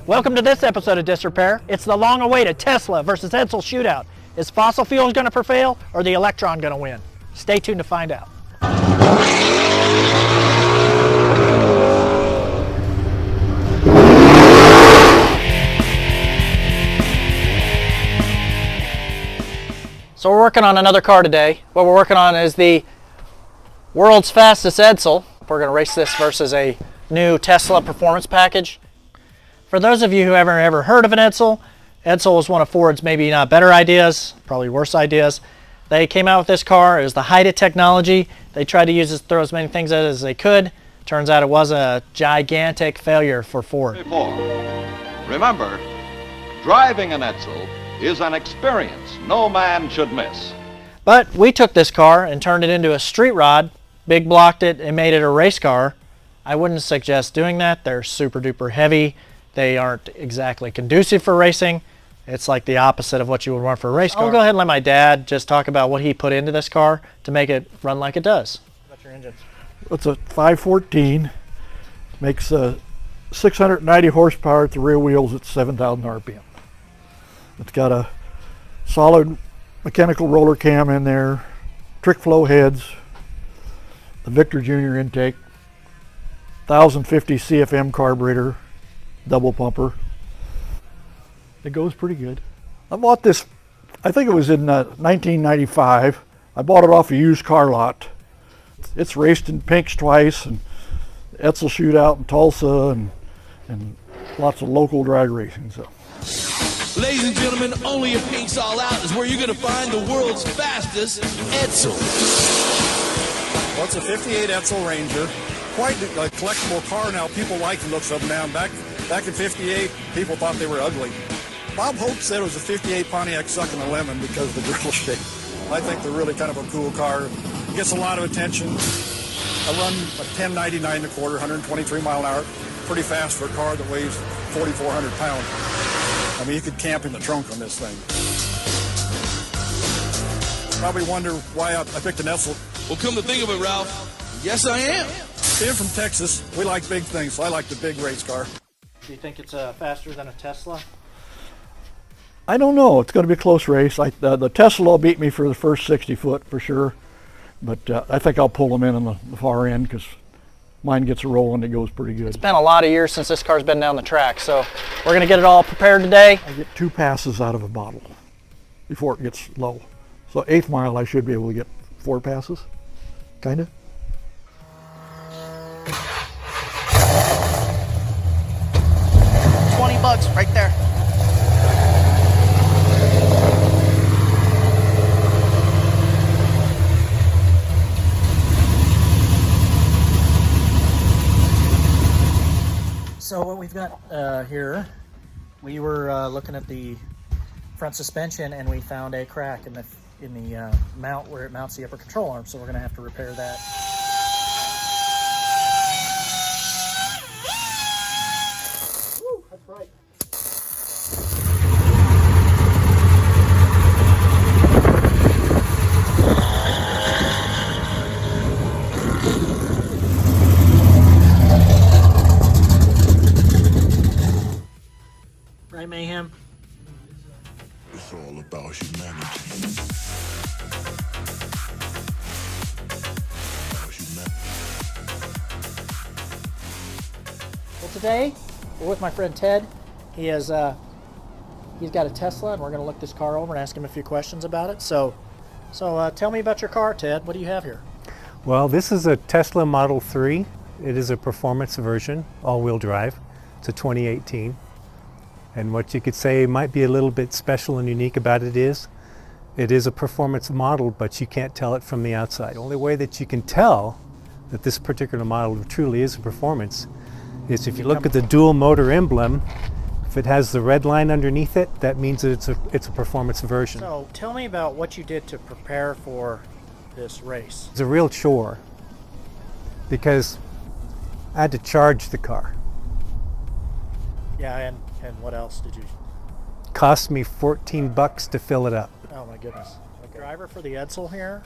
Welcome to this episode of Disrepair. It's the long-awaited Tesla versus Edsel Shootout. Is fossil fuels going to prevail or the Electron going to win? Stay tuned to find out. So we're working on another car today. What we're working on is the world's fastest Edsel. We're going to race this versus a new Tesla performance package. For those of you who haven't ever heard of an Edsel, Edsel was one of Ford's maybe not better ideas, probably worse ideas. They came out with this car. It was the height of technology. They tried to use it to throw as many things at it as they could. Turns out it was a gigantic failure for Ford. Remember, driving an Edsel is an experience no man should miss. But we took this car and turned it into a street rod, big blocked it, and made it a race car. I wouldn't suggest doing that. They're super duper heavy. They aren't exactly conducive for racing. It's like the opposite of what you would want for a race car. I'll go ahead and let my dad just talk about what he put into this car to make it run like it does. What's your engine? It's a 514, makes 690 horsepower at the rear wheels at 7,000 RPM. It's got a solid mechanical roller cam in there, trick flow heads, the Victor Jr. intake, 1050 CFM carburetor, double pumper. It goes pretty good. I bought this, I think it was in 1995. I bought it off a used car lot. It's raced in Pinks twice, and Edsel Shootout in Tulsa, and lots of local drag racing. So. Ladies and gentlemen, only at Pinks All Out is where you're going to find the world's fastest Edsel. Well, it's a 58 Edsel Ranger. Quite a collectible car now. People like the looks of them now. Back in 58, people thought they were ugly. Bob Hope said it was a 58 Pontiac sucking a lemon because of the grill shape. I think they're really kind of a cool car. It gets a lot of attention. I run a 1099 and a quarter, 123 mile an hour. Pretty fast for a car that weighs 4,400 pounds. I mean, you could camp in the trunk on this thing. Probably wonder why I picked an Edsel. Well, come to think of it, Ralph, yes I am. Being from Texas, we like big things, so I like the big race car. Do you think it's faster than a Tesla? I don't know. It's going to be a close race. The Tesla will beat me for the first 60 foot for sure, but I think I'll pull them in on the far end because mine gets a roll and it goes pretty good. It's been a lot of years since this car's been down the track, so we're going to get it all prepared today. I get 2 passes out of a bottle before it gets low. So 8th mile I should be able to get 4 passes, kind of. $20 right there. So what we've got here, we were looking at the front suspension and we found a crack in the mount where it mounts the upper control arm. So we're going to have to repair that. Woo, that's right. Right, Mayhem? It's all about humanity. Well, today we're with my friend Ted. He's got a Tesla, and we're going to look this car over and ask him a few questions about it. So tell me about your car, Ted. What do you have here? Well, this is a Tesla Model 3. It is a performance version, all-wheel drive. It's a 2018. And what you could say might be a little bit special and unique about it is a performance model, but you can't tell it from the outside. The only way that you can tell that this particular model truly is a performance is if you look at the dual motor emblem. If it has the red line underneath it, that means that it's a performance version. So tell me about what you did to prepare for this race. It's a real chore because I had to charge the car. Yeah, and what else did you? Cost me $14 to fill it up. Oh my goodness. Okay. Driver for the Edsel here,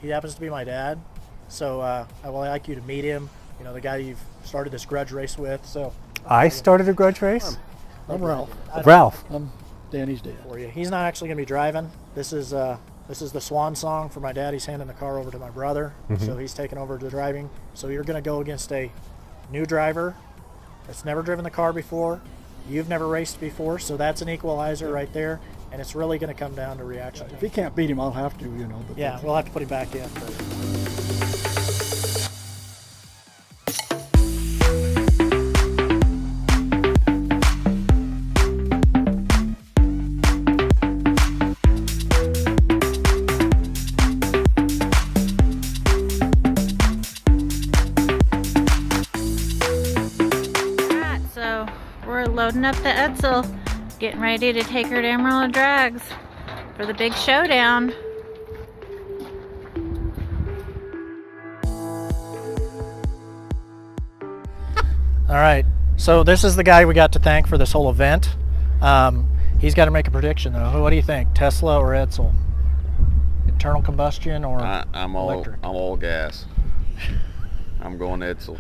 he happens to be my dad, so I would like you to meet him. You know, the guy you've started this grudge race with. So I started a grudge race? I'm Ralph. Ralph. I'm Danny's dad. For you. He's not actually going to be driving. This is the swan song for my dad. He's handing the car over to my brother, so he's taking over the driving. So you're going to go against a new driver that's never driven the car before. You've never raced before, so that's an equalizer right there, and it's really going to come down to reaction. If he can't beat him, I'll have to, you know. But Yeah, we'll have to put him back in. Alright, so we're loading up the Edsel, getting ready to take her to Amarillo Drags for the big showdown. All right, so this is the guy we got to thank for this whole event. He's got to make a prediction, though. What do you think, Tesla or Edsel? Internal combustion or I'm electric? all gas. I'm going Edsel.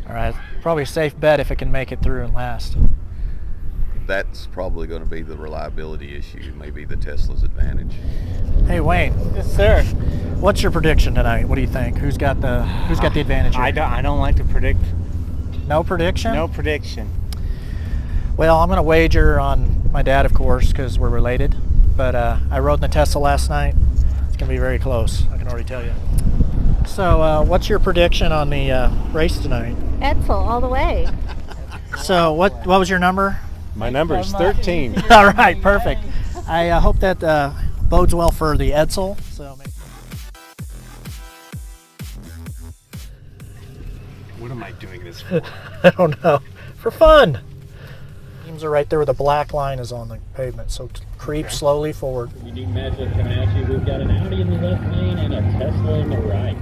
All right, probably a safe bet if it can make it through and last. That's probably going to be the reliability issue, maybe the Tesla's advantage. Hey Wayne. Yes, sir. What's your prediction tonight? What do you think? Who's got the advantage here? I don't like to predict. No prediction? No prediction. Well, I'm going to wager on my dad, of course, because we're related. But I rode in the Tesla last night. It's going to be very close, I can already tell you. So what's your prediction on the race tonight? Edsel all the way. So what was your number? My number is 13. All right, perfect. I hope that bodes well for the Edsel. So maybe. What am I doing this for? I don't know. For fun. Teams are right there where the black line is on the pavement, so creep slowly forward. Unique matchup coming at you. We've got an Audi in the left lane and a Tesla in the right.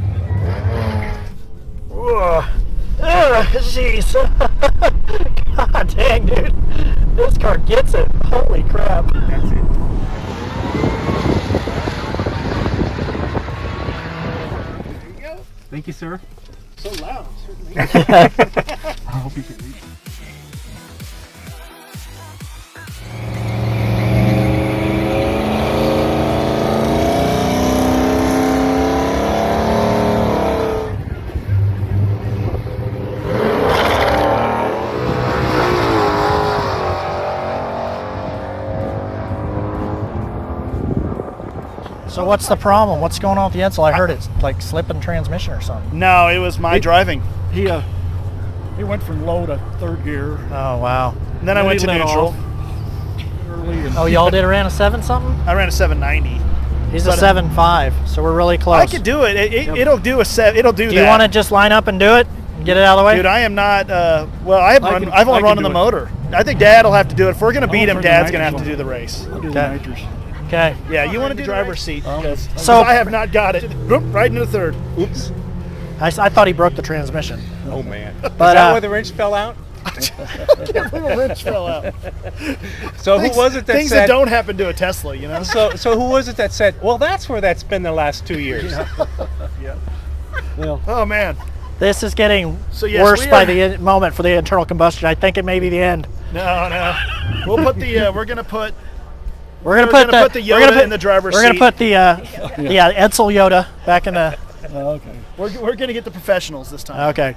Jeez. God dang, dude. This car gets it. Holy crap. That's it. There you go. Thank you, sir. So loud. Certainly. I hope you can read it. So what's the problem? What's going on with the Edsel? I heard it's like slipping transmission or something. No, it was my driving. He went from low to third gear Oh, wow. And then I went to let neutral. off early. And Oh, y'all ran a 7 something? I ran a 790. He's a But, 7.5, so we're really close. I could do it. It'll do a set. It'll do that. Do you want to just line up and do it? And get it out of the way? Dude, I am not. Well, I've I only can run on do the it. motor. I think Dad will have to do it. If we're gonna beat him, for the Dad's gonna have nitrous to do one. the race. I'll do the Okay. nitrous. Okay. Yeah, you want to do the driver's seat. Because So- I have not got it. Boop, right into the third. Oops. I thought he broke the transmission. Oh, man. But, Is that why the wrench fell out? The wrench fell out. So who was it that Things said... that don't happen to a Tesla, you know? So who was it that said, well, that's where that's been the last 2 years? Oh man. This is getting So, yes, worse we by are- the moment for the internal combustion. I think it may be the end. No. We'll put the. We're gonna put. We're gonna We're put gonna put the Yoda in the driver's We're gonna seat. put the Edsel Yoda back in the. Okay. We're gonna get the professionals this time. Okay.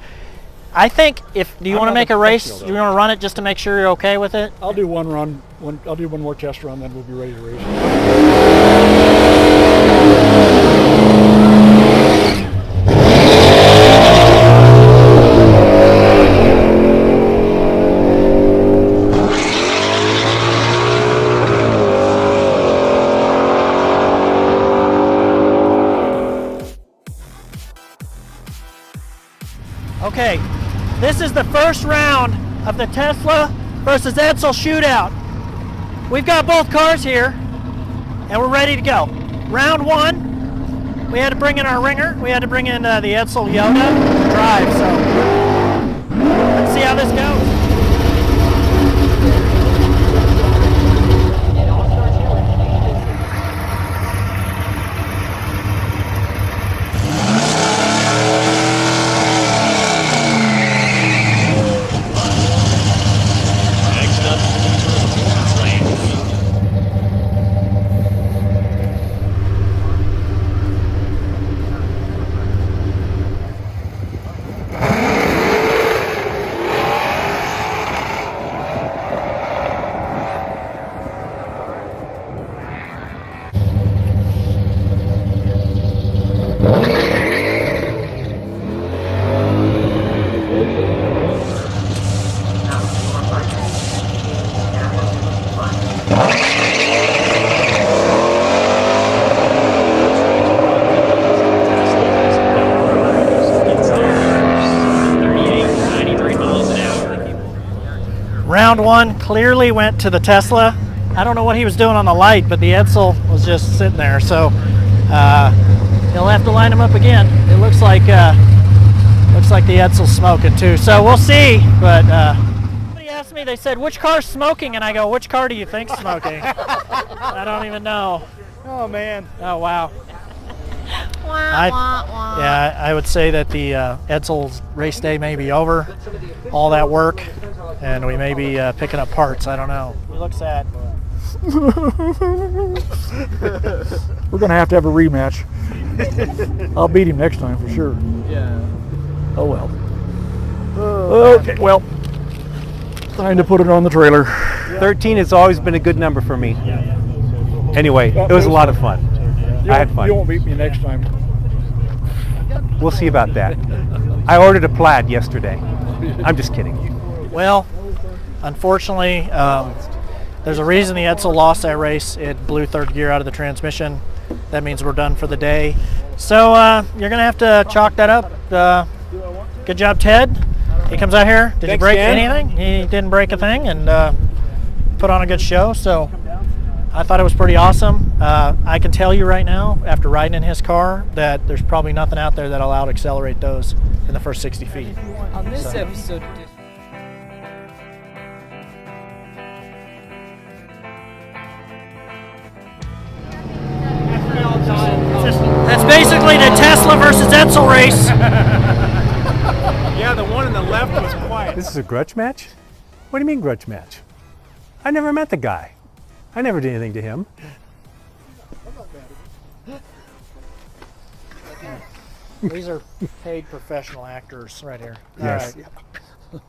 I think do you I'm want to not make a a race? professional, You though. want to run it just to make sure you're okay with it? I'll do one run. I'll do one more test run, then we'll be ready to race. Okay, this is the first round of the Tesla versus Edsel Shootout. We've got both cars here, and we're ready to go. Round one, we had to bring in our ringer. We had to bring in the Edsel Yoda to drive, so let's see how this goes. Next round one clearly went to the Tesla. I don't know what he was doing on the light, but the Edsel was just sitting there. So he'll have to line him up again. It looks like the Edsel's smoking too. So we'll see. But somebody asked me, they said, which car's smoking? And I go, which car do you think's smoking? I don't even know. Oh man. Oh wow. I would say that the Edsel's race day may be over. All that work, and we may be picking up parts. I don't know. He looks sad. We're going to have a rematch. I'll beat him next time for sure. Yeah. Oh well. Okay, well, time to put it on the trailer. 13 has always been a good number for me. Anyway, it was a lot of fun. I had fun. You won't beat me next time. We'll see about that. I ordered a plaid yesterday. I'm just kidding. Well, unfortunately, there's a reason the Edsel lost that race. It blew third gear out of the transmission. That means we're done for the day. So you're going to have to chalk that up. Good job, Ted. He comes out here. Did he break anything? He didn't break a thing and put on a good show. So I thought it was pretty awesome. I can tell you right now, after riding in his car, that there's probably nothing out there that'll allow to accelerate those in the first 60 feet. On this episode. That's basically the Tesla versus Edsel race. Yeah, the one on the left was quiet. This is a grudge match? What do you mean grudge match? I never met the guy. I never did anything to him. These are paid professional actors right here. Yes. All right.